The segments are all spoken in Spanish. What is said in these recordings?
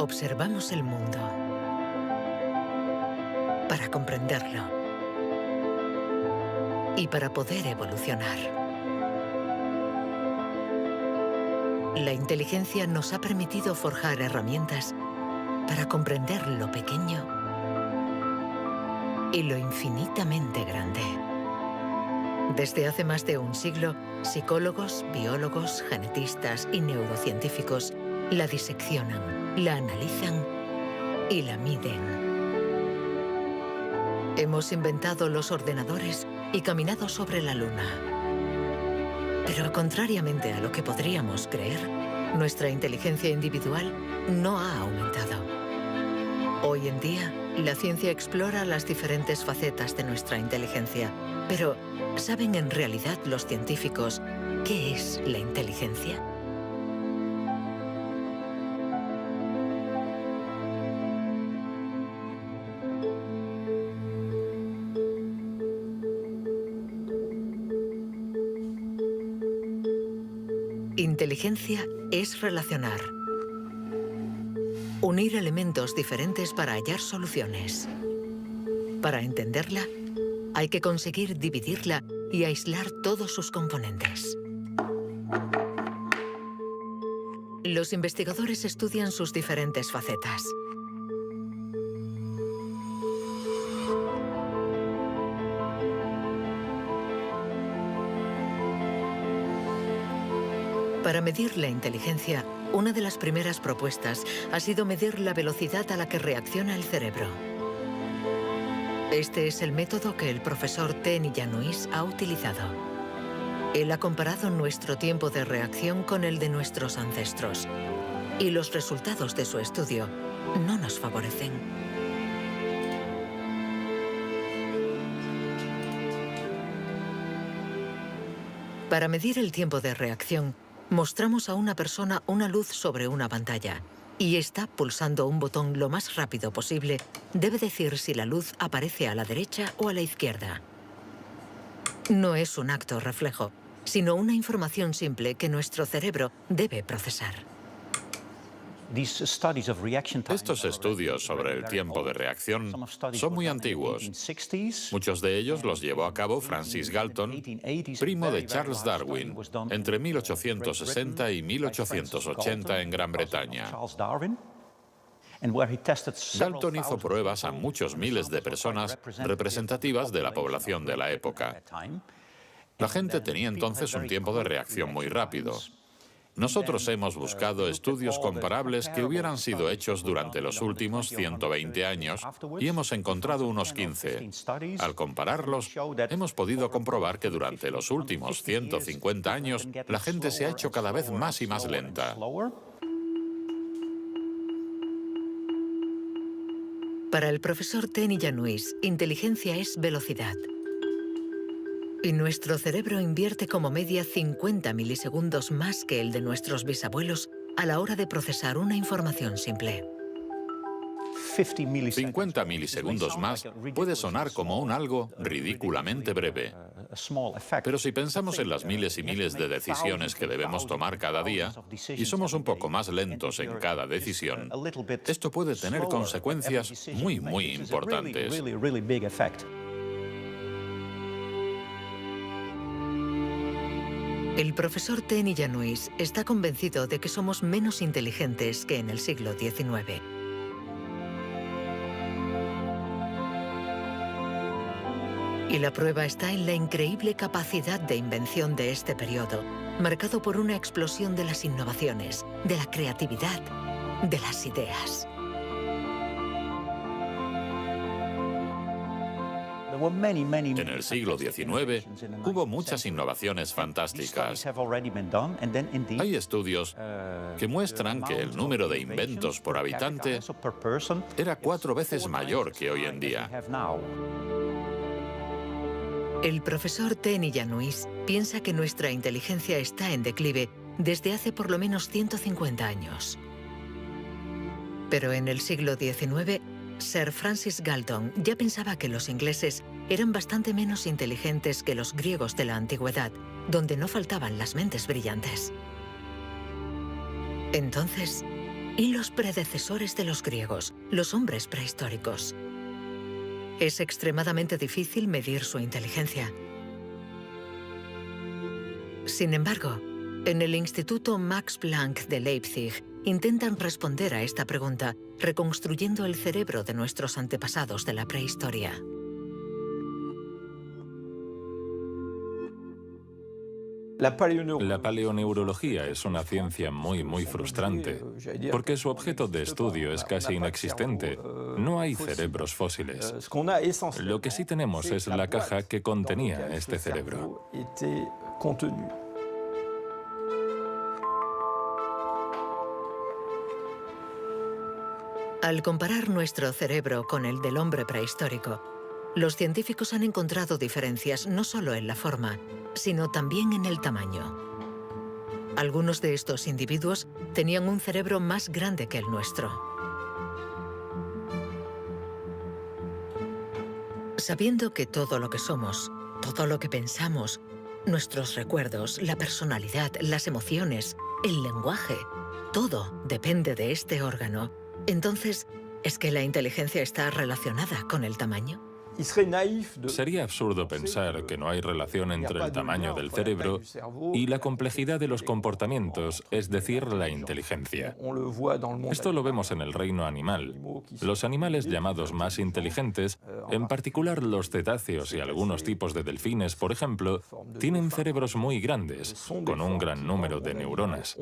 Observamos el mundo para comprenderlo y para poder evolucionar. La inteligencia nos ha permitido forjar herramientas para comprender lo pequeño y lo infinitamente grande. Desde hace más de un siglo, psicólogos, biólogos, genetistas y neurocientíficos la diseccionan, la analizan y la miden. Hemos inventado los ordenadores y caminado sobre la Luna. Pero contrariamente a lo que podríamos creer, nuestra inteligencia individual no ha aumentado. Hoy en día, la ciencia explora las diferentes facetas de nuestra inteligencia. Pero, ¿saben en realidad los científicos qué es la inteligencia? Inteligencia es relacionar, unir elementos diferentes para hallar soluciones. Para entenderla, hay que conseguir dividirla y aislar todos sus componentes. Los investigadores estudian sus diferentes facetas. Para medir la inteligencia, una de las primeras propuestas ha sido medir la velocidad a la que reacciona el cerebro. Este es el método que el profesor Tenny Yanois ha utilizado. Él ha comparado nuestro tiempo de reacción con el de nuestros ancestros. Y los resultados de su estudio no nos favorecen. Para medir el tiempo de reacción, mostramos a una persona una luz sobre una pantalla y está pulsando un botón lo más rápido posible. Debe decir si la luz aparece a la derecha o a la izquierda. No es un acto reflejo, sino una información simple que nuestro cerebro debe procesar. Estos estudios sobre el tiempo de reacción son muy antiguos. Muchos de ellos los llevó a cabo Francis Galton, primo de Charles Darwin, entre 1860 y 1880 en Gran Bretaña. Galton hizo pruebas a muchos miles de personas representativas de la población de la época. La gente tenía entonces un tiempo de reacción muy rápido. Nosotros hemos buscado estudios comparables que hubieran sido hechos durante los últimos 120 años y hemos encontrado unos 15. Al compararlos, hemos podido comprobar que durante los últimos 150 años la gente se ha hecho cada vez más y más lenta. Para el profesor Tenny Yanois, inteligencia es velocidad. Y nuestro cerebro invierte como media 50 milisegundos más que el de nuestros bisabuelos a la hora de procesar una información simple. 50 milisegundos más puede sonar como un algo ridículamente breve. Pero si pensamos en las miles y miles de decisiones que debemos tomar cada día, y somos un poco más lentos en cada decisión, esto puede tener consecuencias muy, muy importantes. El profesor Tenny Yanois está convencido de que somos menos inteligentes que en el siglo XIX. Y la prueba está en la increíble capacidad de invención de este periodo, marcado por una explosión de las innovaciones, de la creatividad, de las ideas. En el siglo XIX hubo muchas innovaciones fantásticas. Hay estudios que muestran que el número de inventos por habitante era 4 veces mayor que hoy en día. El profesor Tenny Yanois piensa que nuestra inteligencia está en declive desde hace por lo menos 150 años. Pero en el siglo XIX, Sir Francis Galton ya pensaba que los ingleses eran bastante menos inteligentes que los griegos de la antigüedad, donde no faltaban las mentes brillantes. Entonces, y los predecesores de los griegos, los hombres prehistóricos. Es extremadamente difícil medir su inteligencia. Sin embargo, en el Instituto Max Planck de Leipzig intentan responder a esta pregunta reconstruyendo el cerebro de nuestros antepasados de la prehistoria. La paleoneurología es una ciencia muy frustrante, porque su objeto de estudio es casi inexistente. No hay cerebros fósiles. Lo que sí tenemos es la caja que contenía este cerebro. Al comparar nuestro cerebro con el del hombre prehistórico, los científicos han encontrado diferencias no solo en la forma, sino también en el tamaño. Algunos de estos individuos tenían un cerebro más grande que el nuestro. Sabiendo que todo lo que somos, todo lo que pensamos, nuestros recuerdos, la personalidad, las emociones, el lenguaje, todo depende de este órgano, entonces, ¿es que la inteligencia está relacionada con el tamaño? Sería absurdo pensar que no hay relación entre el tamaño del cerebro y la complejidad de los comportamientos, es decir, la inteligencia. Esto lo vemos en el reino animal. Los animales llamados más inteligentes, en particular los cetáceos y algunos tipos de delfines, por ejemplo, tienen cerebros muy grandes, con un gran número de neuronas.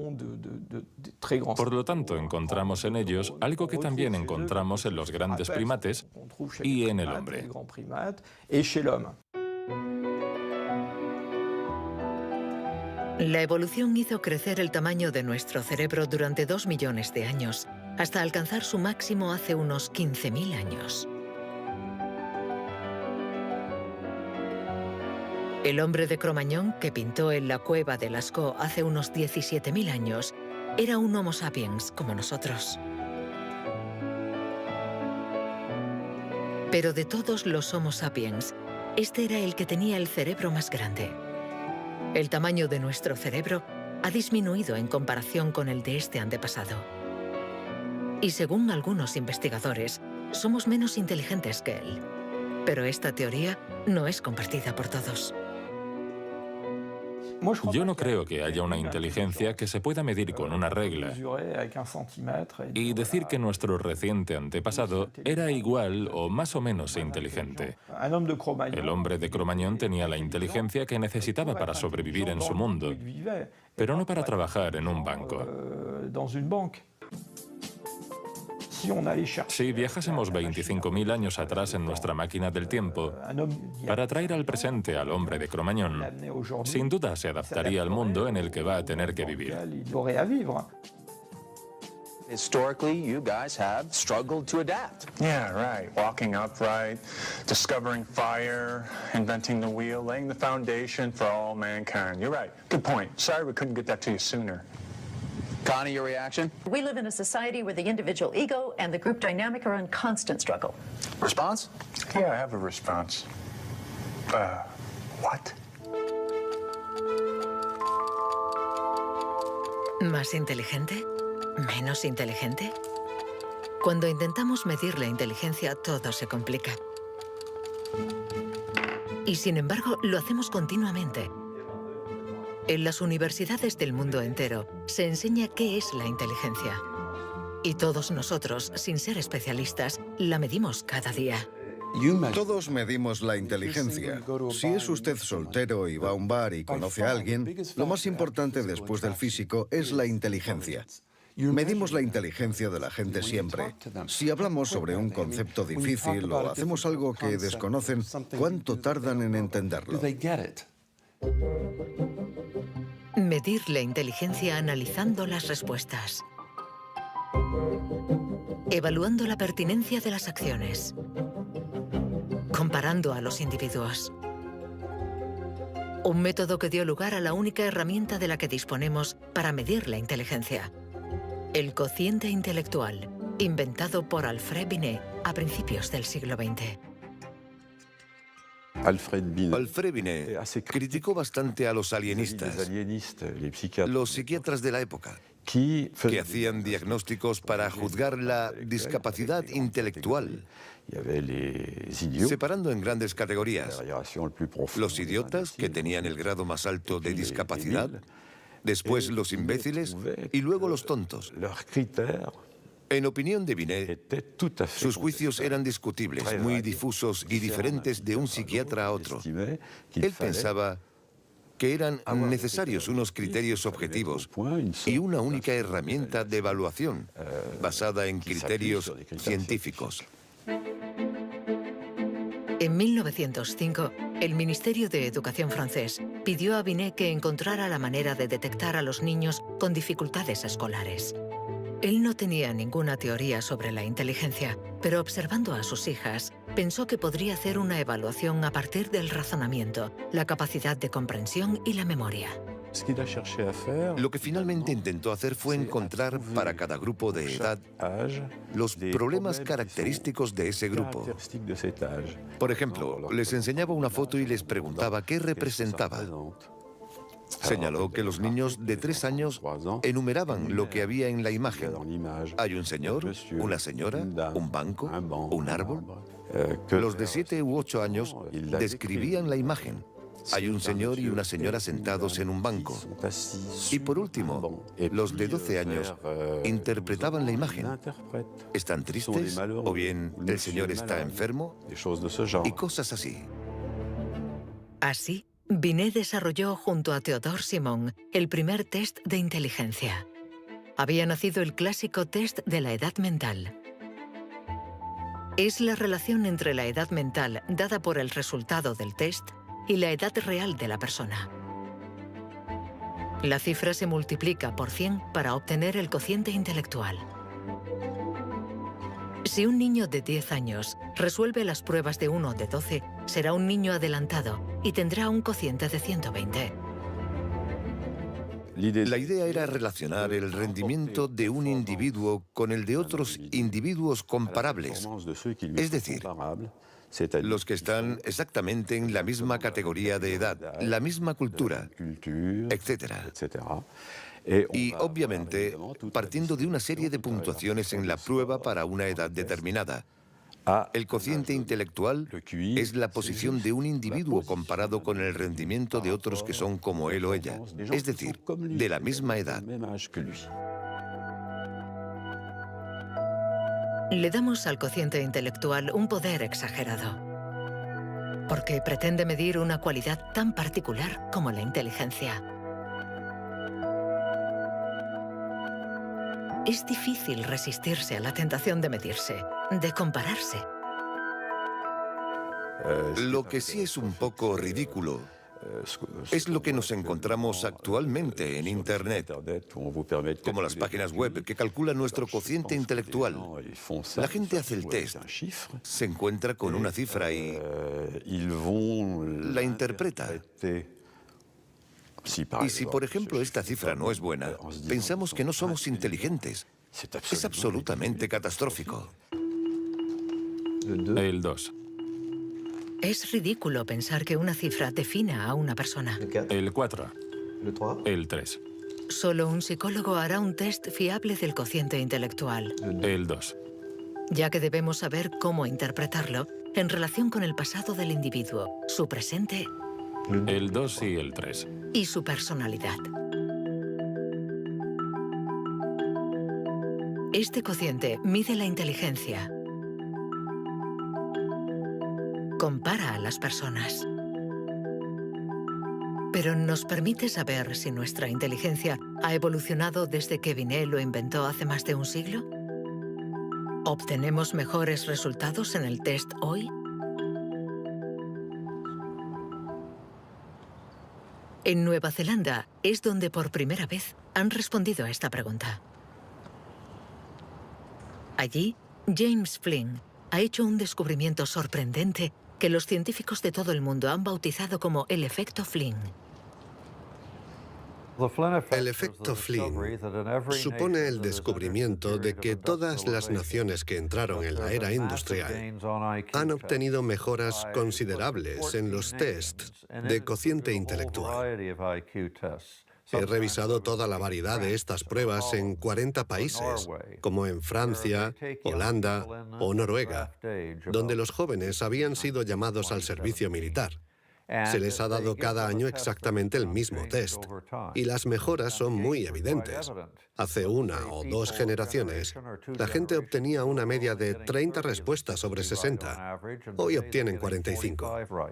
Por lo tanto, encontramos en ellos algo que también encontramos en los grandes primates y en el hombre. La evolución hizo crecer el tamaño de nuestro cerebro durante 2 millones de años, hasta alcanzar su máximo hace unos 15.000 años. El hombre de Cro-Magnon, que pintó en la cueva de Lascaux hace unos 17.000 años, era un Homo sapiens como nosotros. Pero de todos los Homo sapiens, este era el que tenía el cerebro más grande. El tamaño de nuestro cerebro ha disminuido en comparación con el de este antepasado. Y según algunos investigadores, somos menos inteligentes que él. Pero esta teoría no es compartida por todos. Yo no creo que haya una inteligencia que se pueda medir con una regla y decir que nuestro reciente antepasado era igual o más o menos inteligente. El hombre de Cro-Magnon tenía la inteligencia que necesitaba para sobrevivir en su mundo, pero no para trabajar en un banco. Si viajásemos 25.000 años atrás en nuestra máquina del tiempo, para traer al presente al hombre de Cro-Magnon, sin duda se adaptaría al mundo en el que va a tener que vivir. Historically, you guys have struggled to adapt. Yeah, right. Walking upright, discovering fire, inventing the wheel, laying the foundation for all mankind. You're right. Good point. Sorry we couldn't get that to you sooner. Connie, your reaction? We live in a society where the individual ego and the group dynamic are in constant struggle. Response? Yeah, I have a response. What? ¿Más inteligente? ¿Menos inteligente? Cuando intentamos medir la inteligencia, todo se complica. Y sin embargo, lo hacemos continuamente. En las universidades del mundo entero se enseña qué es la inteligencia. Y todos nosotros, sin ser especialistas, la medimos cada día. Todos medimos la inteligencia. Si es usted soltero y va a un bar y conoce a alguien, lo más importante después del físico es la inteligencia. Medimos la inteligencia de la gente siempre. Si hablamos sobre un concepto difícil o hacemos algo que desconocen, ¿cuánto tardan en entenderlo? Medir la inteligencia analizando las respuestas. Evaluando la pertinencia de las acciones. Comparando a los individuos. Un método que dio lugar a la única herramienta de la que disponemos para medir la inteligencia. El cociente intelectual, inventado por Alfred Binet a principios del siglo XX. Alfred Binet criticó bastante a los alienistas, los psiquiatras de la época. que hacían diagnósticos para juzgar la discapacidad intelectual, separando en grandes categorías: los idiotas, que tenían el grado más alto de discapacidad, después los imbéciles y luego los tontos. En opinión de Binet, sus juicios eran discutibles, muy difusos y diferentes de un psiquiatra a otro. Él pensaba que eran necesarios unos criterios objetivos y una única herramienta de evaluación basada en criterios científicos. En 1905, el Ministerio de Educación francés pidió a Binet que encontrara la manera de detectar a los niños con dificultades escolares. Él no tenía ninguna teoría sobre la inteligencia, pero observando a sus hijas, pensó que podría hacer una evaluación a partir del razonamiento, la capacidad de comprensión y la memoria. Lo que finalmente intentó hacer fue encontrar para cada grupo de edad los problemas característicos de ese grupo. Por ejemplo, les enseñaba una foto y les preguntaba qué representaba. Señaló que los niños de 3 años enumeraban lo que había en la imagen. Hay un señor, una señora, un banco, un árbol. Los de 7 u 8 años describían la imagen. Hay un señor y una señora sentados en un banco. Y por último, los de 12 años interpretaban la imagen. ¿Están tristes? ¿O bien el señor está enfermo? Y cosas así. Así, Binet desarrolló junto a Théodore Simon el primer test de inteligencia. Había nacido el clásico test de la edad mental. Es la relación entre la edad mental dada por el resultado del test y la edad real de la persona. La cifra se multiplica por 100 para obtener el cociente intelectual. Si un niño de 10 años resuelve las pruebas de uno de 12, será un niño adelantado y tendrá un cociente de 120. La idea era relacionar el rendimiento de un individuo con el de otros individuos comparables, es decir, los que están exactamente en la misma categoría de edad, la misma cultura, etc. Y, obviamente, partiendo de una serie de puntuaciones en la prueba para una edad determinada. El cociente intelectual es la posición de un individuo comparado con el rendimiento de otros que son como él o ella, es decir, de la misma edad. Le damos al cociente intelectual un poder exagerado, porque pretende medir una cualidad tan particular como la inteligencia. Es difícil resistirse a la tentación de medirse, de compararse. Lo que sí es un poco ridículo es lo que nos encontramos actualmente en Internet, como las páginas web que calculan nuestro cociente intelectual. La gente hace el test, se encuentra con una cifra y la interpreta. Y si, por ejemplo, esta cifra no es buena, pensamos que no somos inteligentes. Es absolutamente catastrófico. El 2. Es ridículo pensar que una cifra defina a una persona. El 4. El 3. Solo un psicólogo hará un test fiable del cociente intelectual. El 2. Ya que debemos saber cómo interpretarlo en relación con el pasado del individuo, su presente El 2 y el 3. y su personalidad. Este cociente mide la inteligencia. Compara a las personas. Pero ¿nos permite saber si nuestra inteligencia ha evolucionado desde que Binet lo inventó hace más de un siglo? ¿Obtenemos mejores resultados en el test hoy? En Nueva Zelanda es donde por primera vez han respondido a esta pregunta. Allí, James Flynn ha hecho un descubrimiento sorprendente que los científicos de todo el mundo han bautizado como el efecto Flynn. El efecto Flynn supone el descubrimiento de que todas las naciones que entraron en la era industrial han obtenido mejoras considerables en los tests de cociente intelectual. He revisado toda la variedad de estas pruebas en 40 países, como en Francia, Holanda o Noruega, donde los jóvenes habían sido llamados al servicio militar. Se les ha dado cada año exactamente el mismo test, y las mejoras son muy evidentes. Hace 1 o 2 generaciones, la gente obtenía una media de 30 respuestas sobre 60. Hoy obtienen 45.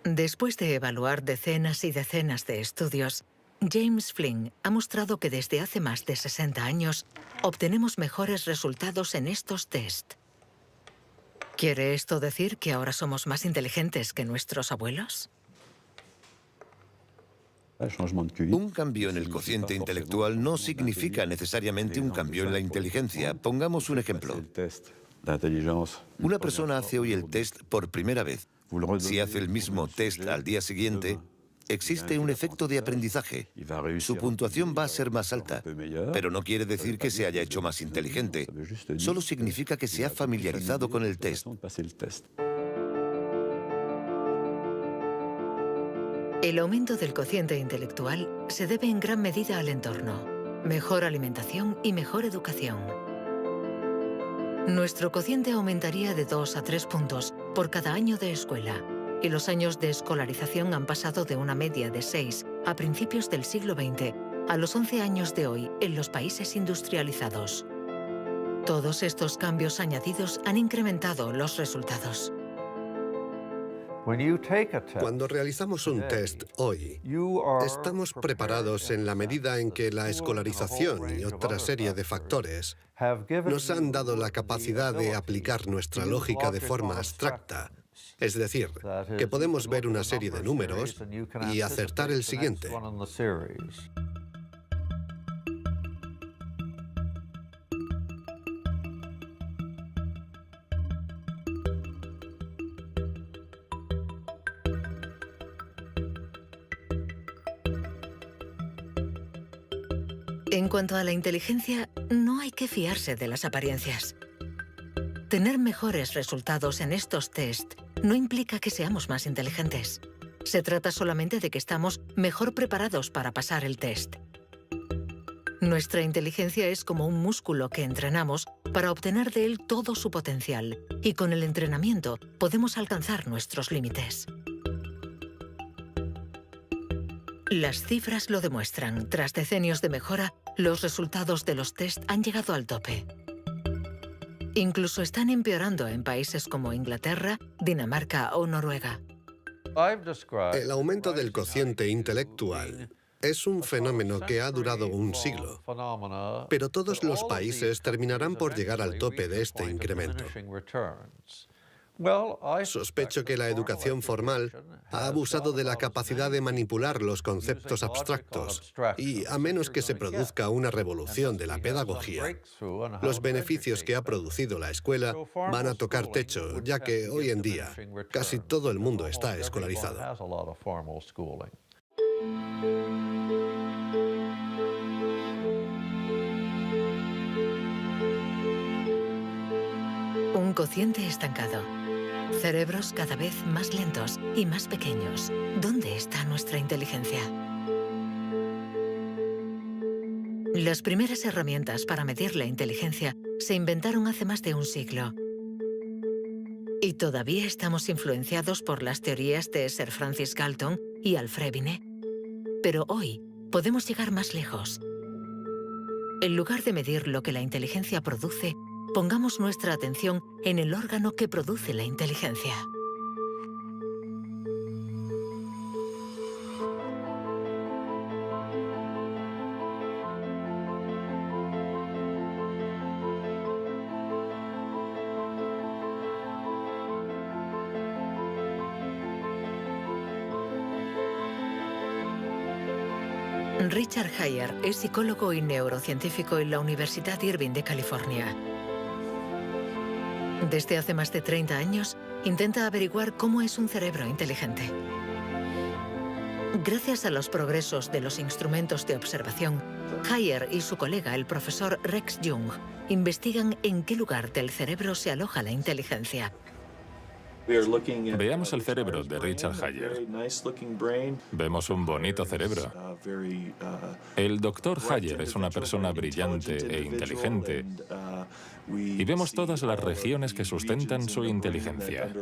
Después de evaluar decenas y decenas de estudios, James Flynn ha mostrado que desde hace más de 60 años obtenemos mejores resultados en estos test. ¿Quiere esto decir que ahora somos más inteligentes que nuestros abuelos? Un cambio en el cociente intelectual no significa necesariamente un cambio en la inteligencia. Pongamos un ejemplo. Una persona hace hoy el test por primera vez. Si hace el mismo test al día siguiente, existe un efecto de aprendizaje. Su puntuación va a ser más alta, pero no quiere decir que se haya hecho más inteligente. Solo significa que se ha familiarizado con el test. El aumento del cociente intelectual se debe en gran medida al entorno, mejor alimentación y mejor educación. Nuestro cociente aumentaría de 2 a 3 puntos por cada año de escuela, y los años de escolarización han pasado de una media de 6 a principios del siglo XX a los 11 años de hoy en los países industrializados. Todos estos cambios añadidos han incrementado los resultados. Cuando realizamos un test hoy, estamos preparados en la medida en que la escolarización y otra serie de factores nos han dado la capacidad de aplicar nuestra lógica de forma abstracta. Es decir, que podemos ver una serie de números y acertar el siguiente. En cuanto a la inteligencia, no hay que fiarse de las apariencias. Tener mejores resultados en estos test no implica que seamos más inteligentes. Se trata solamente de que estamos mejor preparados para pasar el test. Nuestra inteligencia es como un músculo que entrenamos para obtener de él todo su potencial, y con el entrenamiento podemos alcanzar nuestros límites. Las cifras lo demuestran. Tras decenios de mejora, los resultados de los test han llegado al tope. Incluso están empeorando en países como Inglaterra, Dinamarca o Noruega. El aumento del cociente intelectual es un fenómeno que ha durado un siglo, pero todos los países terminarán por llegar al tope de este incremento. Sospecho que la educación formal ha abusado de la capacidad de manipular los conceptos abstractos y, a menos que se produzca una revolución de la pedagogía, los beneficios que ha producido la escuela van a tocar techo, ya que hoy en día casi todo el mundo está escolarizado. Un cociente estancado. Cerebros cada vez más lentos y más pequeños. ¿Dónde está nuestra inteligencia? Las primeras herramientas para medir la inteligencia se inventaron hace más de un siglo. Y todavía estamos influenciados por las teorías de Sir Francis Galton y Alfred Binet. Pero hoy podemos llegar más lejos. En lugar de medir lo que la inteligencia produce, pongamos nuestra atención en el órgano que produce la inteligencia. Richard Heyer es psicólogo y neurocientífico en la Universidad Irvine de California. Desde hace más de 30 años, intenta averiguar cómo es un cerebro inteligente. Gracias a los progresos de los instrumentos de observación, Heyer y su colega, el profesor Rex Jung, investigan en qué lugar del cerebro se aloja la inteligencia. Veamos el cerebro de Richard Hayer. Vemos un bonito cerebro. El doctor Hayer es una persona brillante e inteligente y vemos todas las regiones que sustentan su inteligencia.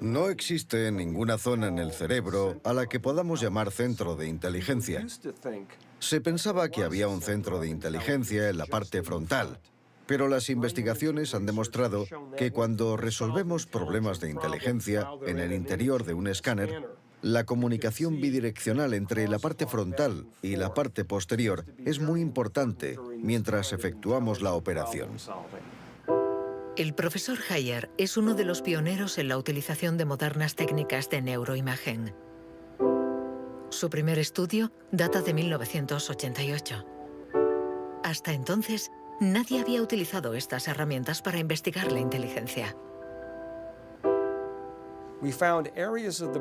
No existe ninguna zona en el cerebro a la que podamos llamar centro de inteligencia. Se pensaba que había un centro de inteligencia en la parte frontal, pero las investigaciones han demostrado que cuando resolvemos problemas de inteligencia en el interior de un escáner, la comunicación bidireccional entre la parte frontal y la parte posterior es muy importante mientras efectuamos la operación. El profesor Hayer es uno de los pioneros en la utilización de modernas técnicas de neuroimagen. Su primer estudio data de 1988. Hasta entonces, nadie había utilizado estas herramientas para investigar la inteligencia.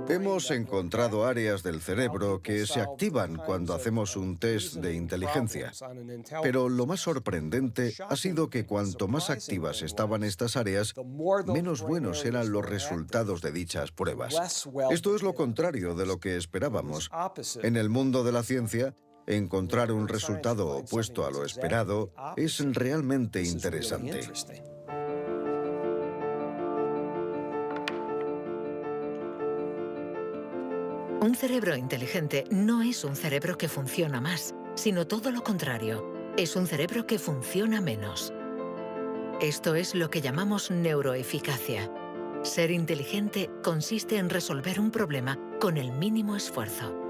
Hemos encontrado áreas del cerebro que se activan cuando hacemos un test de inteligencia. Pero lo más sorprendente ha sido que cuanto más activas estaban estas áreas, menos buenos eran los resultados de dichas pruebas. Esto es lo contrario de lo que esperábamos. En el mundo de la ciencia, encontrar un resultado opuesto a lo esperado es realmente interesante. Un cerebro inteligente no es un cerebro que funciona más, sino todo lo contrario. Es un cerebro que funciona menos. Esto es lo que llamamos neuroeficacia. Ser inteligente consiste en resolver un problema con el mínimo esfuerzo.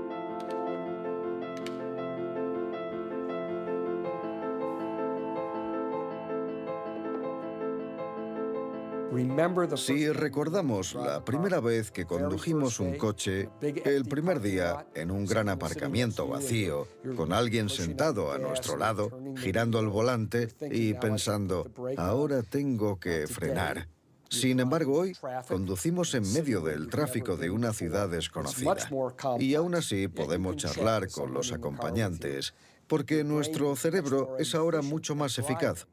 Si recordamos la primera vez que condujimos un coche, el primer día en un gran aparcamiento vacío, con alguien sentado a nuestro lado, girando el volante y pensando, ahora tengo que frenar. Sin embargo, hoy conducimos en medio del tráfico de una ciudad desconocida y aún así podemos charlar con los acompañantes, porque nuestro cerebro es ahora mucho más eficaz.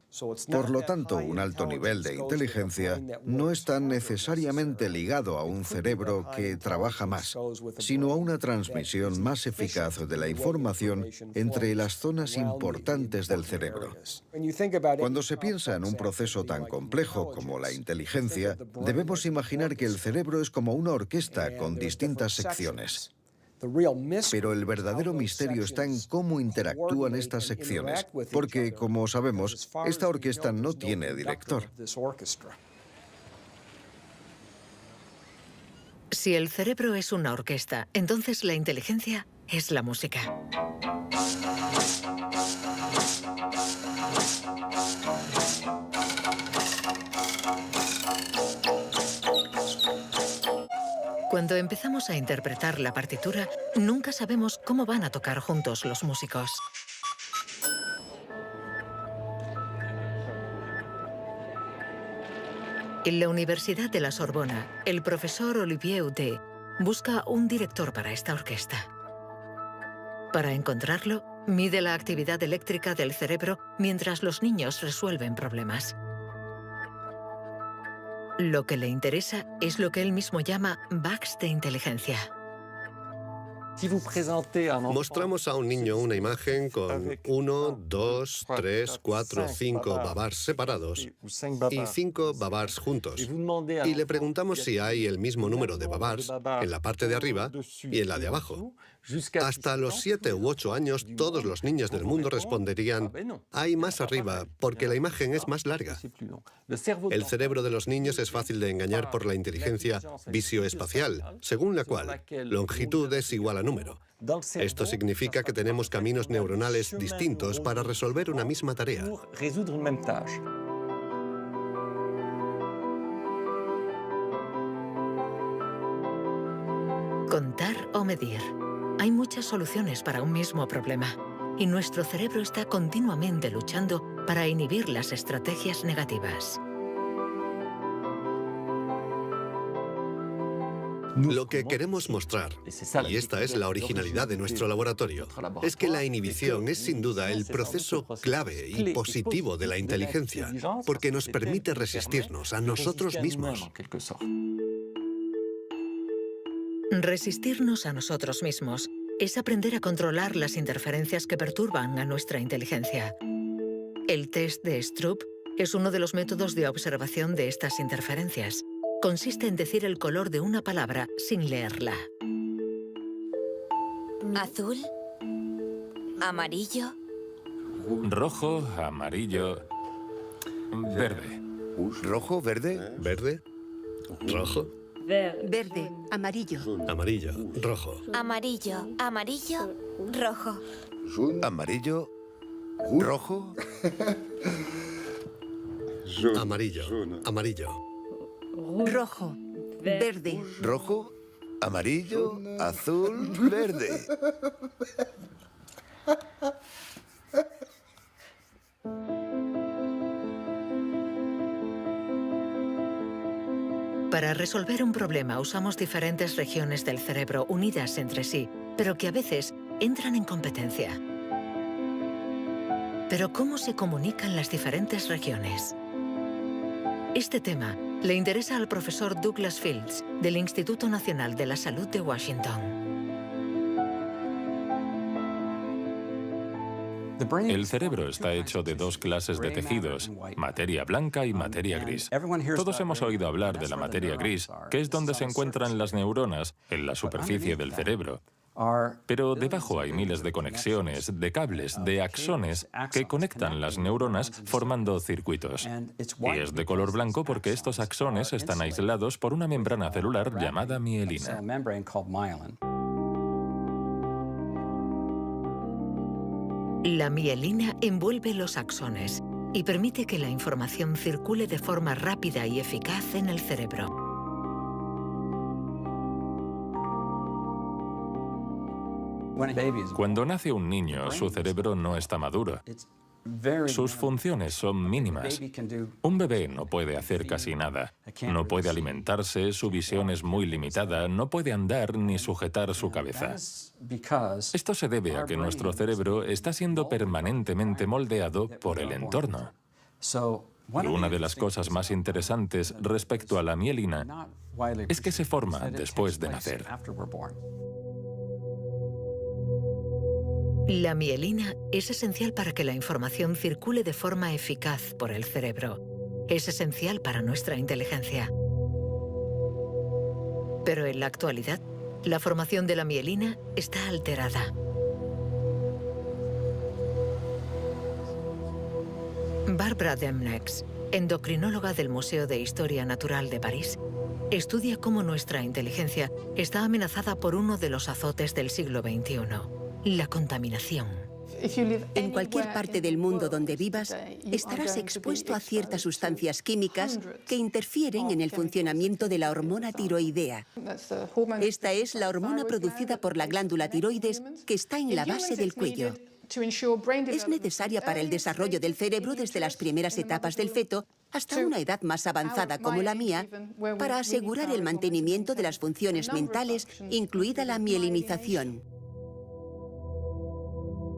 Por lo tanto, un alto nivel de inteligencia no está necesariamente ligado a un cerebro que trabaja más, sino a una transmisión más eficaz de la información entre las zonas importantes del cerebro. Cuando se piensa en un proceso tan complejo como la inteligencia, debemos imaginar que el cerebro es como una orquesta con distintas secciones. Pero el verdadero misterio está en cómo interactúan estas secciones, porque, como sabemos, esta orquesta no tiene director. Si el cerebro es una orquesta, entonces la inteligencia es la música. Cuando empezamos a interpretar la partitura, nunca sabemos cómo van a tocar juntos los músicos. En la Universidad de la Sorbona, el profesor Olivier Houdet busca un director para esta orquesta. Para encontrarlo, mide la actividad eléctrica del cerebro mientras los niños resuelven problemas. Lo que le interesa es lo que él mismo llama bugs de inteligencia. Mostramos a un niño una imagen con 1, 2, 3, 4, 5 babars separados y 5 babars juntos. Y le preguntamos si hay el mismo número de babars en la parte de arriba y en la de abajo. Hasta los 7 u 8 años, todos los niños del mundo responderían, hay más arriba, porque la imagen es más larga. El cerebro de los niños es fácil de engañar por la inteligencia visioespacial, según la cual longitud es igual a número. Esto significa que tenemos caminos neuronales distintos para resolver una misma tarea. Contar o medir. Hay muchas soluciones para un mismo problema, y nuestro cerebro está continuamente luchando para inhibir las estrategias negativas. Lo que queremos mostrar, y esta es la originalidad de nuestro laboratorio, es que la inhibición es sin duda el proceso clave y positivo de la inteligencia, porque nos permite resistirnos a nosotros mismos. Resistirnos a nosotros mismos es aprender a controlar las interferencias que perturban a nuestra inteligencia. El test de Stroop es uno de los métodos de observación de estas interferencias. Consiste en decir el color de una palabra sin leerla. Azul, amarillo, rojo, amarillo, verde. ¿Rojo, verde? ¿Verde? ¿Rojo? verde, amarillo, Amarillo, rojo. amarillo, amarillo, rojo. ¿Amarillo? ¿Rojo? Amarillo, amarillo. Rojo, verde, ¿Rojo? ¿Amarillo? ¿Azul? ¿Verde? Para resolver un problema usamos diferentes regiones del cerebro unidas entre sí, pero que a veces entran en competencia. Pero ¿cómo se comunican las diferentes regiones? Este tema le interesa al profesor Douglas Fields, del Instituto Nacional de la Salud de Washington. El cerebro está hecho de dos clases de tejidos, materia blanca y materia gris. Todos hemos oído hablar de la materia gris, que es donde se encuentran las neuronas, en la superficie del cerebro. Pero debajo hay miles de conexiones, de cables, de axones que conectan las neuronas formando circuitos. Y es de color blanco porque estos axones están aislados por una membrana celular llamada mielina. La mielina envuelve los axones y permite que la información circule de forma rápida y eficaz en el cerebro. Cuando nace un niño, su cerebro no está maduro. Sus funciones son mínimas. Un bebé no puede hacer casi nada. No puede alimentarse, su visión es muy limitada, no puede andar ni sujetar su cabeza. Esto se debe a que nuestro cerebro está siendo permanentemente moldeado por el entorno. Y una de las cosas más interesantes respecto a la mielina es que se forma después de nacer. La mielina es esencial para que la información circule de forma eficaz por el cerebro. Es esencial para nuestra inteligencia. Pero en la actualidad, la formación de la mielina está alterada. Barbara Demnex, endocrinóloga del Museo de Historia Natural de París, estudia cómo nuestra inteligencia está amenazada por uno de los azotes del siglo XXI. La contaminación. En cualquier parte del mundo donde vivas, estarás expuesto a ciertas sustancias químicas que interfieren en el funcionamiento de la hormona tiroidea. Esta es la hormona producida por la glándula tiroides que está en la base del cuello. Es necesaria para el desarrollo del cerebro desde las primeras etapas del feto hasta una edad más avanzada como la mía, para asegurar el mantenimiento de las funciones mentales, incluida la mielinización.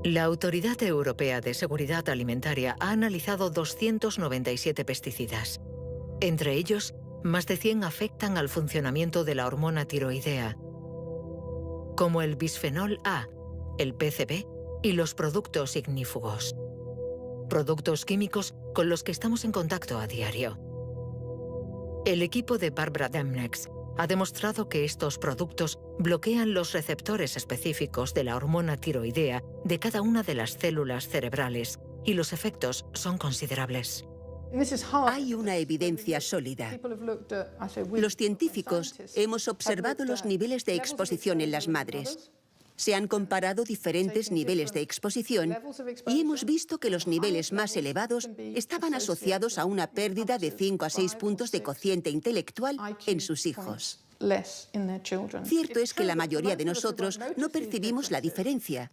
La Autoridad Europea de Seguridad Alimentaria ha analizado 297 pesticidas. Entre ellos, más de 100 afectan al funcionamiento de la hormona tiroidea, como el bisfenol A, el PCB y los productos ignífugos. Productos químicos con los que estamos en contacto a diario. El equipo de Barbara Demnex ha demostrado que estos productos bloquean los receptores específicos de la hormona tiroidea de cada una de las células cerebrales y los efectos son considerables. Hay una evidencia sólida. Los científicos hemos observado los niveles de exposición en las madres. Se han comparado diferentes niveles de exposición y hemos visto que los niveles más elevados estaban asociados a una pérdida de 5 a 6 puntos de cociente intelectual en sus hijos. Cierto es que la mayoría de nosotros no percibimos la diferencia,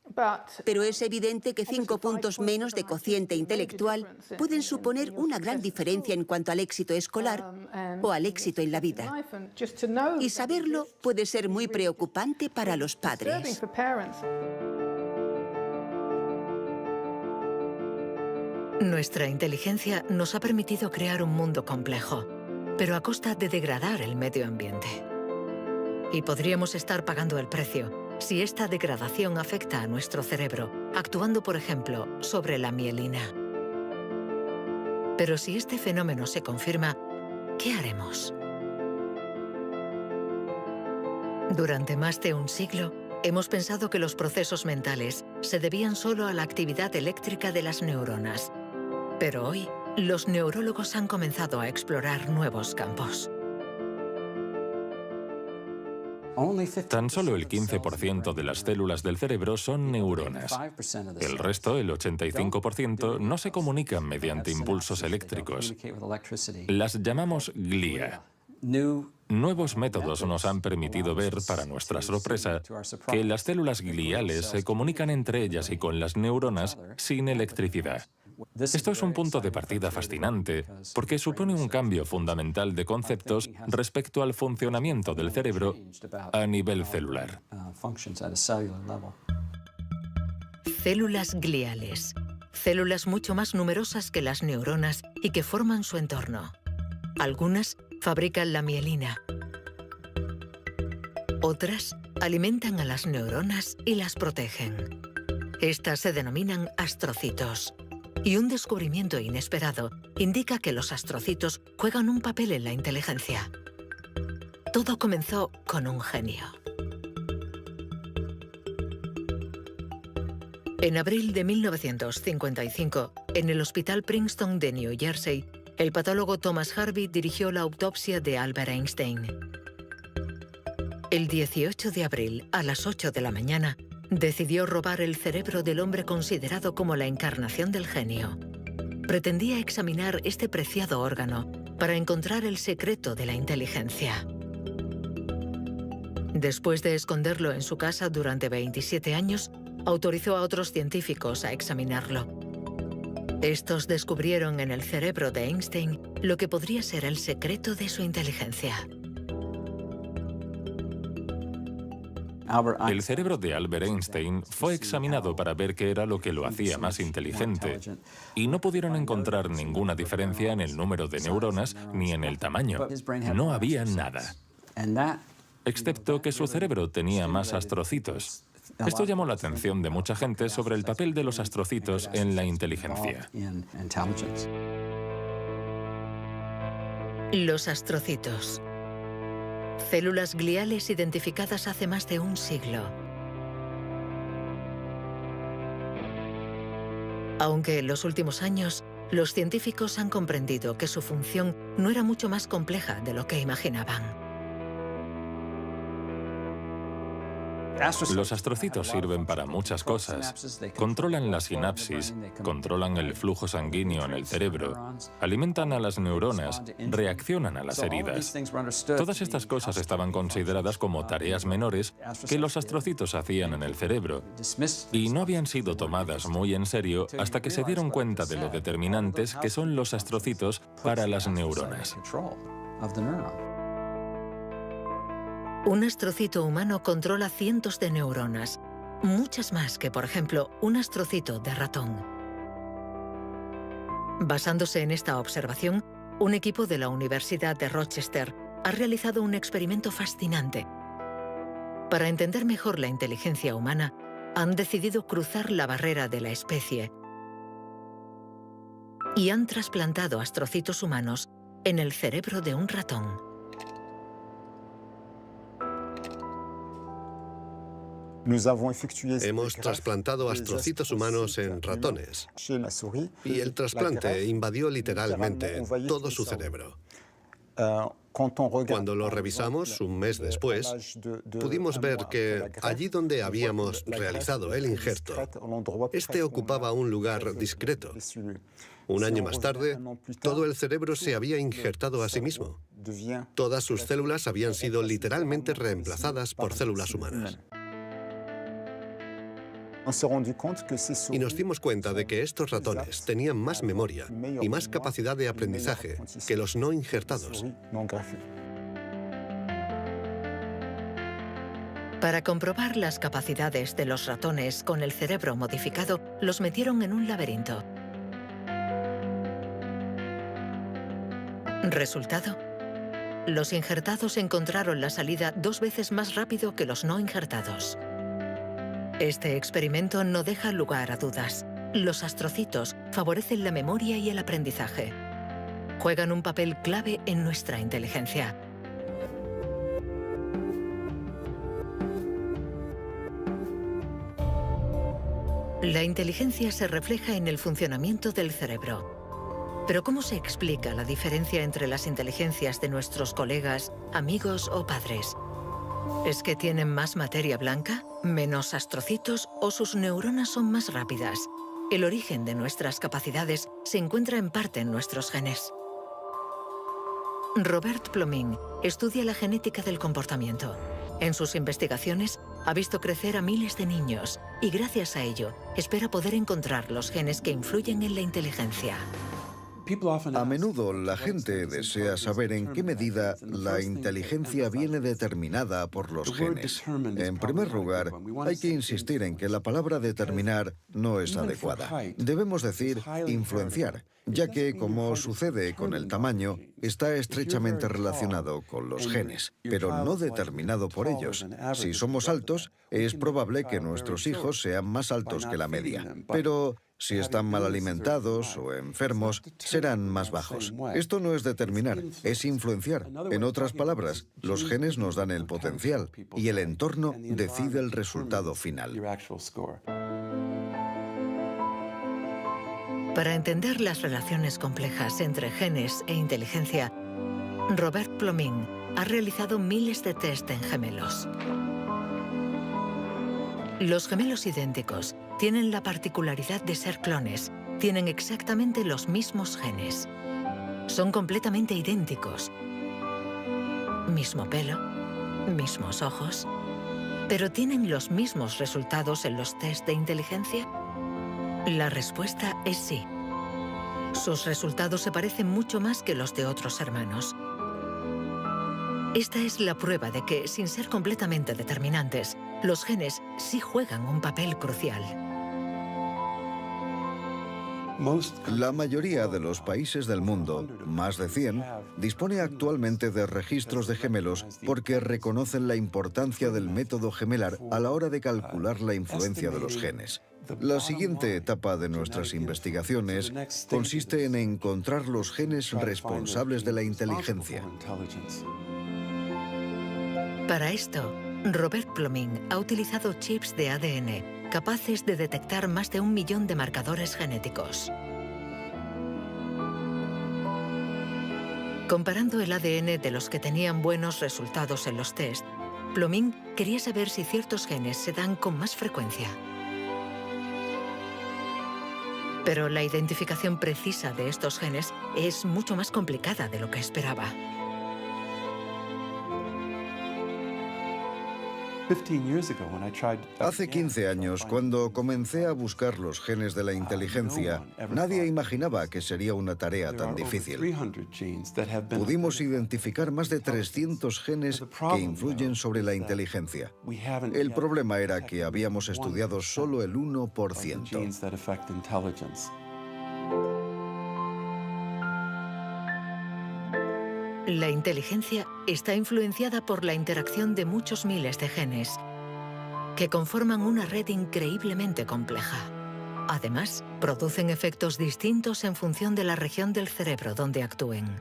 pero es evidente que 5 puntos menos de cociente intelectual pueden suponer una gran diferencia en cuanto al éxito escolar o al éxito en la vida. Y saberlo puede ser muy preocupante para los padres. Nuestra inteligencia nos ha permitido crear un mundo complejo, pero a costa de degradar el medio ambiente. Y podríamos estar pagando el precio si esta degradación afecta a nuestro cerebro, actuando, por ejemplo, sobre la mielina. Pero si este fenómeno se confirma, ¿qué haremos? Durante más de un siglo, hemos pensado que los procesos mentales se debían solo a la actividad eléctrica de las neuronas. Pero hoy, los neurólogos han comenzado a explorar nuevos campos. Tan solo el 15% de las células del cerebro son neuronas. El resto, el 85%, no se comunican mediante impulsos eléctricos. Las llamamos glía. Nuevos métodos nos han permitido ver, para nuestra sorpresa, que las células gliales se comunican entre ellas y con las neuronas sin electricidad. Esto es un punto de partida fascinante, porque supone un cambio fundamental de conceptos respecto al funcionamiento del cerebro a nivel celular. Células gliales. Células mucho más numerosas que las neuronas y que forman su entorno. Algunas fabrican la mielina. Otras alimentan a las neuronas y las protegen. Estas se denominan astrocitos. Y un descubrimiento inesperado indica que los astrocitos juegan un papel en la inteligencia. Todo comenzó con un genio. En abril de 1955, en el Hospital Princeton de New Jersey, el patólogo Thomas Harvey dirigió la autopsia de Albert Einstein. El 18 de abril, a las 8 de la mañana, decidió robar el cerebro del hombre considerado como la encarnación del genio. Pretendía examinar este preciado órgano para encontrar el secreto de la inteligencia. Después de esconderlo en su casa durante 27 años, autorizó a otros científicos a examinarlo. Estos descubrieron en el cerebro de Einstein lo que podría ser el secreto de su inteligencia. El cerebro de Albert Einstein fue examinado para ver qué era lo que lo hacía más inteligente, y no pudieron encontrar ninguna diferencia en el número de neuronas ni en el tamaño. No había nada, excepto que su cerebro tenía más astrocitos. Esto llamó la atención de mucha gente sobre el papel de los astrocitos en la inteligencia. Los astrocitos. Células gliales identificadas hace más de un siglo. Aunque en los últimos años, los científicos han comprendido que su función no era mucho más compleja de lo que imaginaban. Los astrocitos sirven para muchas cosas. Controlan la sinapsis, controlan el flujo sanguíneo en el cerebro, alimentan a las neuronas, reaccionan a las heridas. Todas estas cosas estaban consideradas como tareas menores que los astrocitos hacían en el cerebro, y no habían sido tomadas muy en serio hasta que se dieron cuenta de lo determinantes que son los astrocitos para las neuronas. Un astrocito humano controla cientos de neuronas, muchas más que, por ejemplo, un astrocito de ratón. Basándose en esta observación, un equipo de la Universidad de Rochester ha realizado un experimento fascinante. Para entender mejor la inteligencia humana, han decidido cruzar la barrera de la especie y han trasplantado astrocitos humanos en el cerebro de un ratón. Hemos trasplantado astrocitos humanos en ratones y el trasplante invadió literalmente todo su cerebro. Cuando lo revisamos un mes después, pudimos ver que allí donde habíamos realizado el injerto, este ocupaba un lugar discreto. Un año más tarde, todo el cerebro se había injertado a sí mismo. Todas sus células habían sido literalmente reemplazadas por células humanas. Y nos dimos cuenta de que estos ratones tenían más memoria y más capacidad de aprendizaje que los no injertados. Para comprobar las capacidades de los ratones con el cerebro modificado, los metieron en un laberinto. Resultado: los injertados encontraron la salida 2 veces más rápido que los no injertados. Este experimento no deja lugar a dudas. Los astrocitos favorecen la memoria y el aprendizaje. Juegan un papel clave en nuestra inteligencia. La inteligencia se refleja en el funcionamiento del cerebro. Pero ¿cómo se explica la diferencia entre las inteligencias de nuestros colegas, amigos o padres? ¿Es que tienen más materia blanca, menos astrocitos o sus neuronas son más rápidas? El origen de nuestras capacidades se encuentra en parte en nuestros genes. Robert Plomin estudia la genética del comportamiento. En sus investigaciones ha visto crecer a miles de niños y gracias a ello espera poder encontrar los genes que influyen en la inteligencia. A menudo la gente desea saber en qué medida la inteligencia viene determinada por los genes. En primer lugar, hay que insistir en que la palabra determinar no es adecuada. Debemos decir influenciar, ya que, como sucede con el tamaño, está estrechamente relacionado con los genes, pero no determinado por ellos. Si somos altos, es probable que nuestros hijos sean más altos que la media, pero si están mal alimentados o enfermos, serán más bajos. Esto no es determinar, es influenciar. En otras palabras, los genes nos dan el potencial y el entorno decide el resultado final. Para entender las relaciones complejas entre genes e inteligencia, Robert Plomin ha realizado miles de test en gemelos. Los gemelos idénticos tienen la particularidad de ser clones, tienen exactamente los mismos genes. Son completamente idénticos. Mismo pelo, mismos ojos, pero ¿tienen los mismos resultados en los test de inteligencia? La respuesta es sí. Sus resultados se parecen mucho más que los de otros hermanos. Esta es la prueba de que, sin ser completamente determinantes, los genes sí juegan un papel crucial. La mayoría de los países del mundo, más de 100, dispone actualmente de registros de gemelos porque reconocen la importancia del método gemelar a la hora de calcular la influencia de los genes. La siguiente etapa de nuestras investigaciones consiste en encontrar los genes responsables de la inteligencia. Para esto, Robert Plomin ha utilizado chips de ADN capaces de detectar más de 1 millón de marcadores genéticos. Comparando el ADN de los que tenían buenos resultados en los test, Plomin quería saber si ciertos genes se dan con más frecuencia. Pero la identificación precisa de estos genes es mucho más complicada de lo que esperaba. Hace 15 años, cuando comencé a buscar los genes de la inteligencia, nadie imaginaba que sería una tarea tan difícil. Pudimos identificar más de 300 genes que influyen sobre la inteligencia. El problema era que habíamos estudiado solo el 1%. La inteligencia está influenciada por la interacción de muchos miles de genes que conforman una red increíblemente compleja. Además, producen efectos distintos en función de la región del cerebro donde actúen.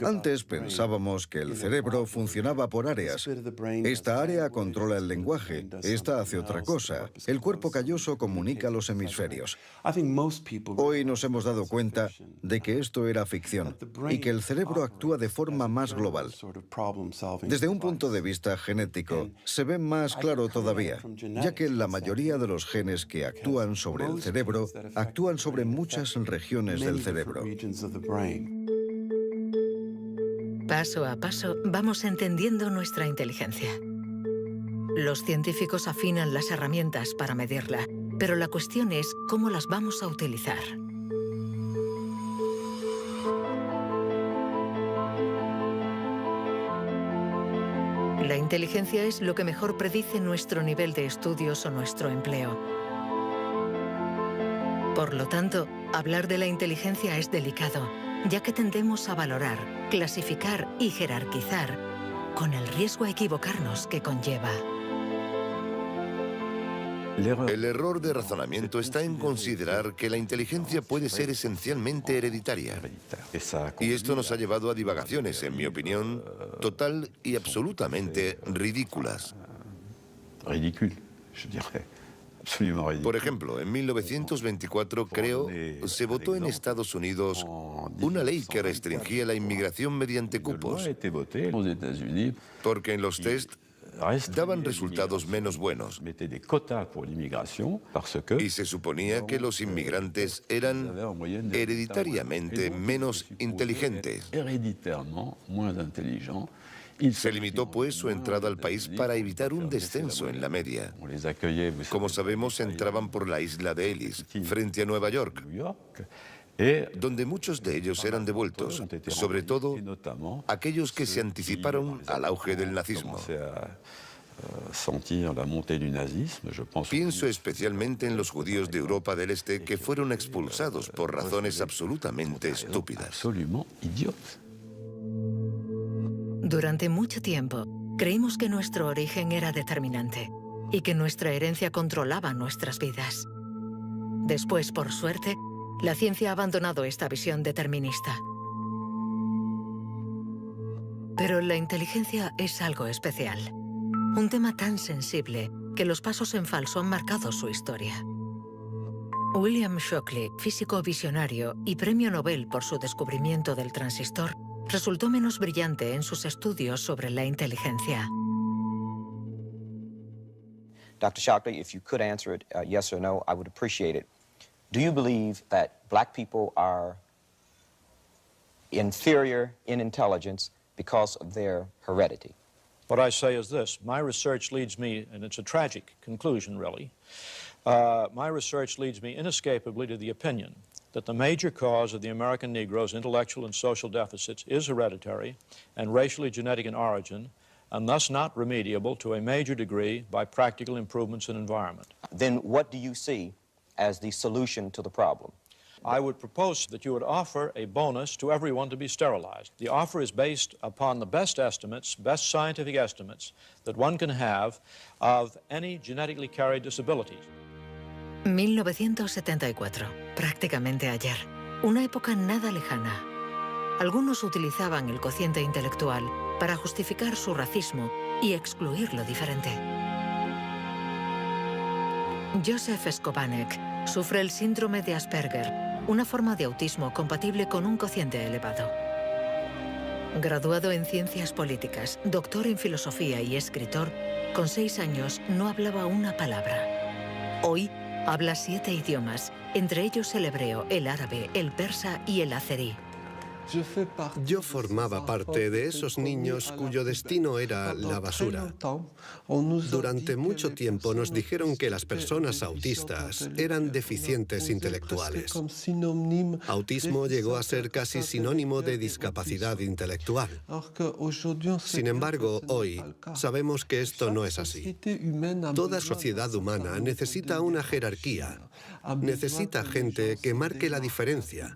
Antes pensábamos que el cerebro funcionaba por áreas. Esta área controla el lenguaje, esta hace otra cosa. El cuerpo calloso comunica los hemisferios. Hoy nos hemos dado cuenta de que esto era ficción y que el cerebro actúa de forma más global. Desde un punto de vista genético, se ve más claro todavía, ya que la mayoría de los genes que actúan sobre el cerebro actúan sobre muchas regiones del cerebro. Paso a paso vamos entendiendo nuestra inteligencia. Los científicos afinan las herramientas para medirla, pero la cuestión es cómo las vamos a utilizar. La inteligencia es lo que mejor predice nuestro nivel de estudios o nuestro empleo. Por lo tanto, hablar de la inteligencia es delicado, ya que tendemos a valorar, clasificar y jerarquizar, con el riesgo a equivocarnos que conlleva. El error de razonamiento está en considerar que la inteligencia puede ser esencialmente hereditaria. Y esto nos ha llevado a divagaciones, en mi opinión, total y absolutamente ridículas. Por ejemplo, en 1924, creo, se votó en Estados Unidos una ley que restringía la inmigración mediante cupos, porque en los test daban resultados menos buenos. Y se suponía que los inmigrantes eran hereditariamente menos inteligentes. Se limitó, pues, su entrada al país para evitar un descenso en la media. Como sabemos, entraban por la isla de Ellis, frente a Nueva York, donde muchos de ellos eran devueltos, sobre todo aquellos que se anticiparon al auge del nazismo. Pienso especialmente en los judíos de Europa del Este que fueron expulsados por razones absolutamente estúpidas. Durante mucho tiempo, creímos que nuestro origen era determinante y que nuestra herencia controlaba nuestras vidas. Después, por suerte, la ciencia ha abandonado esta visión determinista. Pero la inteligencia es algo especial. Un tema tan sensible que los pasos en falso han marcado su historia. William Shockley, físico visionario y premio Nobel por su descubrimiento del transistor, resultó menos brillante en sus estudios sobre la inteligencia. Dr. Shockley, if you could answer it yes or no, I would appreciate it. Do you believe that black people are inferior in intelligence because of their heredity? What I say is this. My research leads me, and it's a tragic conclusion, really, my research leads me inescapably to the opinion that the major cause of the American Negro's intellectual and social deficits is hereditary and racially genetic in origin, and thus not remediable to a major degree by practical improvements in environment. Then what do you see as the solution to the problem? I would propose that you would offer a bonus to everyone to be sterilized. The offer is based upon the best estimates, best scientific estimates that one can have of any genetically carried disabilities. 1974, prácticamente ayer. Una época nada lejana. Algunos utilizaban el cociente intelectual para justificar su racismo y excluir lo diferente. Joseph Skobanek sufre el síndrome de Asperger, una forma de autismo compatible con un cociente elevado. Graduado en ciencias políticas, doctor en filosofía y escritor, con 6 años no hablaba una palabra. Hoy habla 7 idiomas, entre ellos el hebreo, el árabe, el persa y el azerí. Yo formaba parte de esos niños cuyo destino era la basura. Durante mucho tiempo nos dijeron que las personas autistas eran deficientes intelectuales. Autismo llegó a ser casi sinónimo de discapacidad intelectual. Sin embargo, hoy sabemos que esto no es así. Toda sociedad humana necesita una jerarquía, necesita gente que marque la diferencia.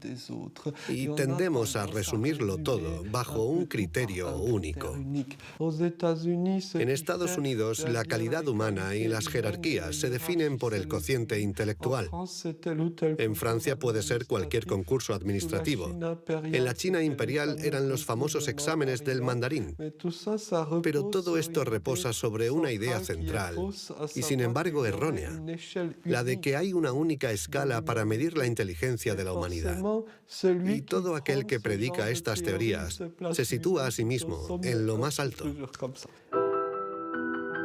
Y tendemos a resumirlo todo bajo un criterio único. En Estados Unidos, la calidad humana y las jerarquías se definen por el cociente intelectual. En Francia puede ser cualquier concurso administrativo. En la China imperial eran los famosos exámenes del mandarín. Pero todo esto reposa sobre una idea central, y sin embargo errónea, la de que hay una única escala para medir la inteligencia de la humanidad. Y todo aquel que predica estas teorías se sitúa a sí mismo en lo más alto.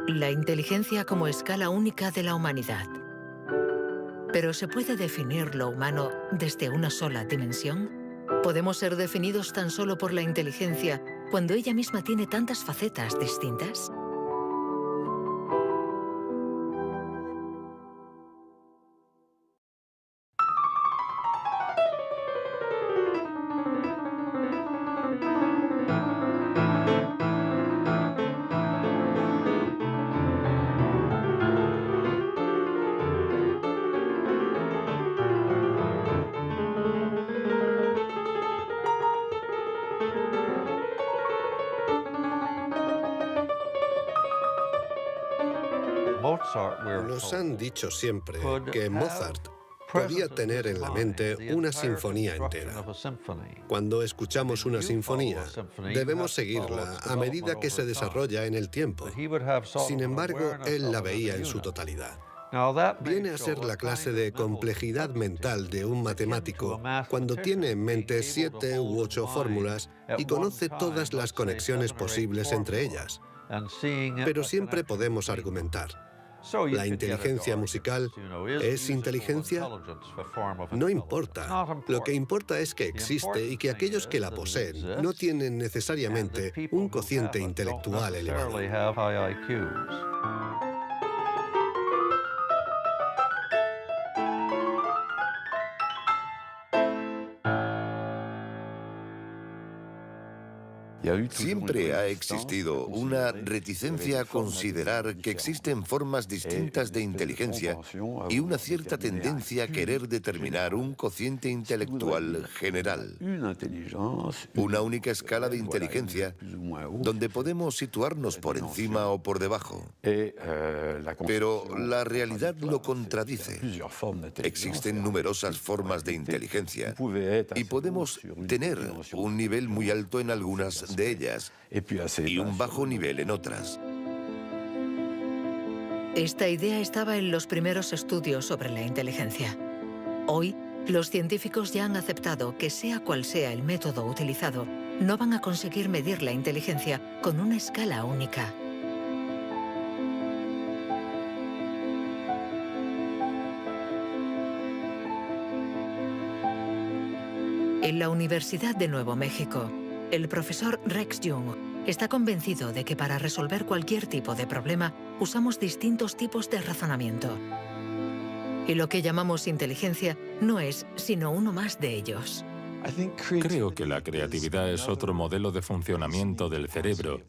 La inteligencia como escala única de la humanidad. ¿Pero se puede definir lo humano desde una sola dimensión? ¿Podemos ser definidos tan solo por la inteligencia cuando ella misma tiene tantas facetas distintas? Nos han dicho siempre que Mozart podía tener en la mente una sinfonía entera. Cuando escuchamos una sinfonía, debemos seguirla a medida que se desarrolla en el tiempo. Sin embargo, él la veía en su totalidad. Viene a ser la clase de complejidad mental de un matemático cuando tiene en mente 7 u 8 fórmulas y conoce todas las conexiones posibles entre ellas. Pero siempre podemos argumentar. ¿La inteligencia musical es inteligencia? No importa. Lo que importa es que existe y que aquellos que la poseen no tienen necesariamente un cociente intelectual elevado. Siempre ha existido una reticencia a considerar que existen formas distintas de inteligencia y una cierta tendencia a querer determinar un cociente intelectual general. Una única escala de inteligencia donde podemos situarnos por encima o por debajo. Pero la realidad lo contradice. Existen numerosas formas de inteligencia y podemos tener un nivel muy alto en algunas de ellas y un bajo nivel en otras. Esta idea estaba en los primeros estudios sobre la inteligencia. Hoy, los científicos ya han aceptado que sea cual sea el método utilizado, no van a conseguir medir la inteligencia con una escala única. En la Universidad de Nuevo México, el profesor Rex Jung está convencido de que para resolver cualquier tipo de problema usamos distintos tipos de razonamiento. Y lo que llamamos inteligencia no es sino uno más de ellos. Creo que la creatividad es otro modelo de funcionamiento del cerebro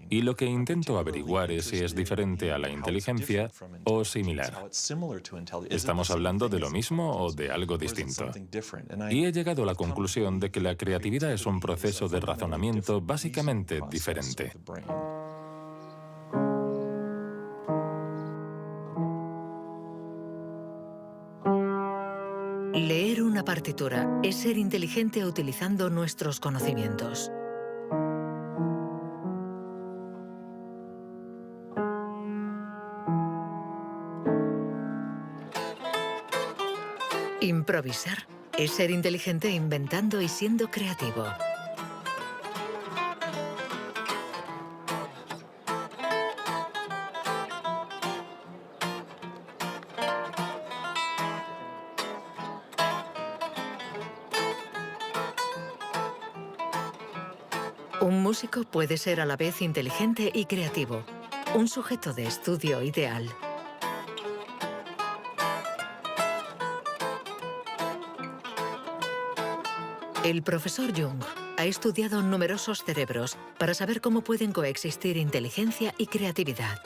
y lo que intento averiguar es si es diferente a la inteligencia o similar. ¿Estamos hablando de lo mismo o de algo distinto? Y he llegado a la conclusión de que la creatividad es un proceso de razonamiento básicamente diferente. Leer una partitura es ser inteligente utilizando nuestros conocimientos. Improvisar es ser inteligente inventando y siendo creativo. Un músico puede ser a la vez inteligente y creativo, un sujeto de estudio ideal. El profesor Jung ha estudiado numerosos cerebros para saber cómo pueden coexistir inteligencia y creatividad.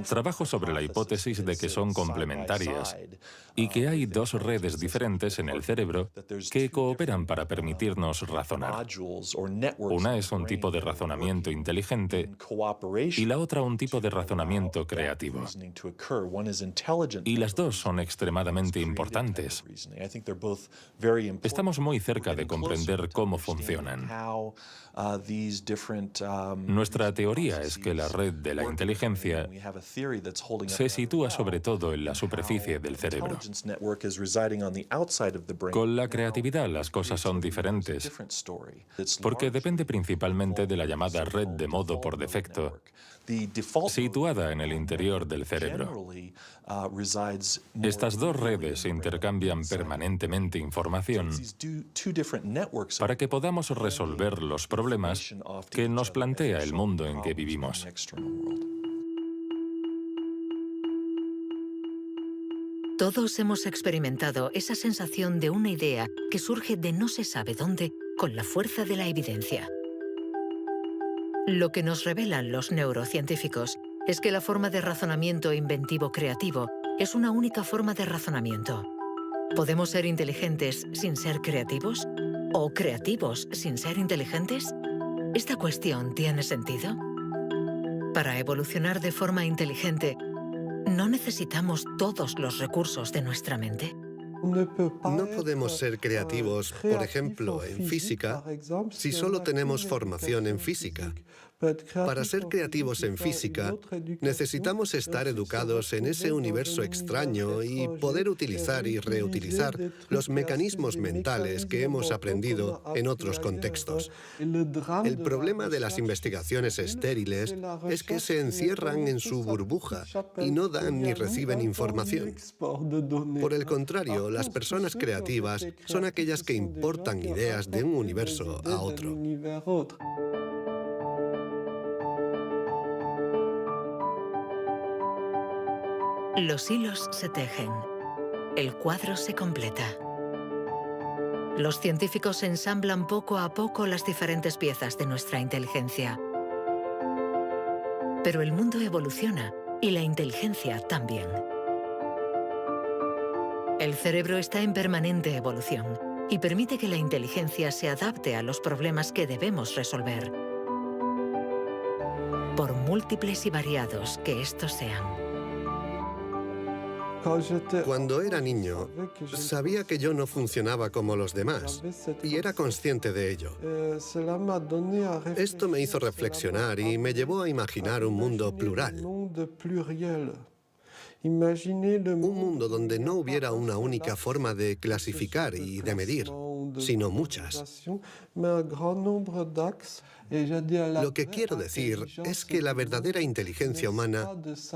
Trabajo sobre la hipótesis de que son complementarias y que hay dos redes diferentes en el cerebro que cooperan para permitirnos razonar. Una es un tipo de razonamiento inteligente y la otra un tipo de razonamiento creativo. Y las dos son extremadamente importantes. Estamos muy cerca de comprender cómo funcionan. Nuestra teoría es que la red de la inteligencia se sitúa sobre todo en la superficie del cerebro. Con la creatividad las cosas son diferentes, porque depende principalmente de la llamada red de modo por defecto, situada en el interior del cerebro. Estas dos redes intercambian permanentemente información para que podamos resolver los problemas que nos plantea el mundo en que vivimos. Todos hemos experimentado esa sensación de una idea que surge de no se sabe dónde con la fuerza de la evidencia. Lo que nos revelan los neurocientíficos es que la forma de razonamiento inventivo creativo es una única forma de razonamiento. ¿Podemos ser inteligentes sin ser creativos? ¿O creativos sin ser inteligentes? ¿Esta cuestión tiene sentido? Para evolucionar de forma inteligente, ¿no necesitamos todos los recursos de nuestra mente? No podemos ser creativos, por ejemplo, en física, si solo tenemos formación en física. Para ser creativos en física, necesitamos estar educados en ese universo extraño y poder utilizar y reutilizar los mecanismos mentales que hemos aprendido en otros contextos. El problema de las investigaciones estériles es que se encierran en su burbuja y no dan ni reciben información. Por el contrario, las personas creativas son aquellas que importan ideas de un universo a otro. Los hilos se tejen. El cuadro se completa. Los científicos ensamblan poco a poco las diferentes piezas de nuestra inteligencia. Pero el mundo evoluciona y la inteligencia también. El cerebro está en permanente evolución y permite que la inteligencia se adapte a los problemas que debemos resolver, por múltiples y variados que estos sean. Cuando era niño, sabía que yo no funcionaba como los demás y era consciente de ello. Esto me hizo reflexionar y me llevó a imaginar un mundo plural. Un mundo donde no hubiera una única forma de clasificar y de medir, sino muchas. Lo que quiero decir es que la verdadera inteligencia humana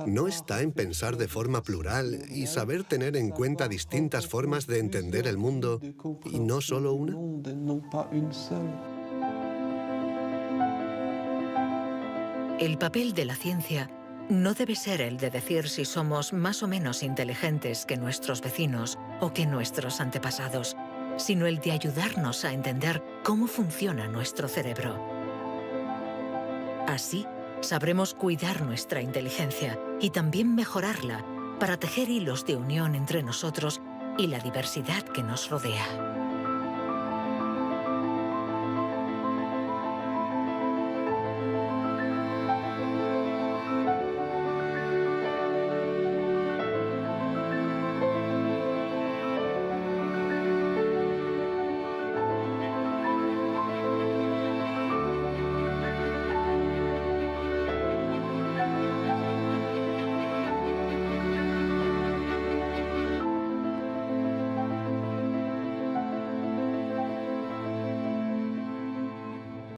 no está en pensar de forma plural y saber tener en cuenta distintas formas de entender el mundo y no solo una. El papel de la ciencia no debe ser el de decir si somos más o menos inteligentes que nuestros vecinos o que nuestros antepasados, sino el de ayudarnos a entender cómo funciona nuestro cerebro. Así, sabremos cuidar nuestra inteligencia y también mejorarla para tejer hilos de unión entre nosotros y la diversidad que nos rodea.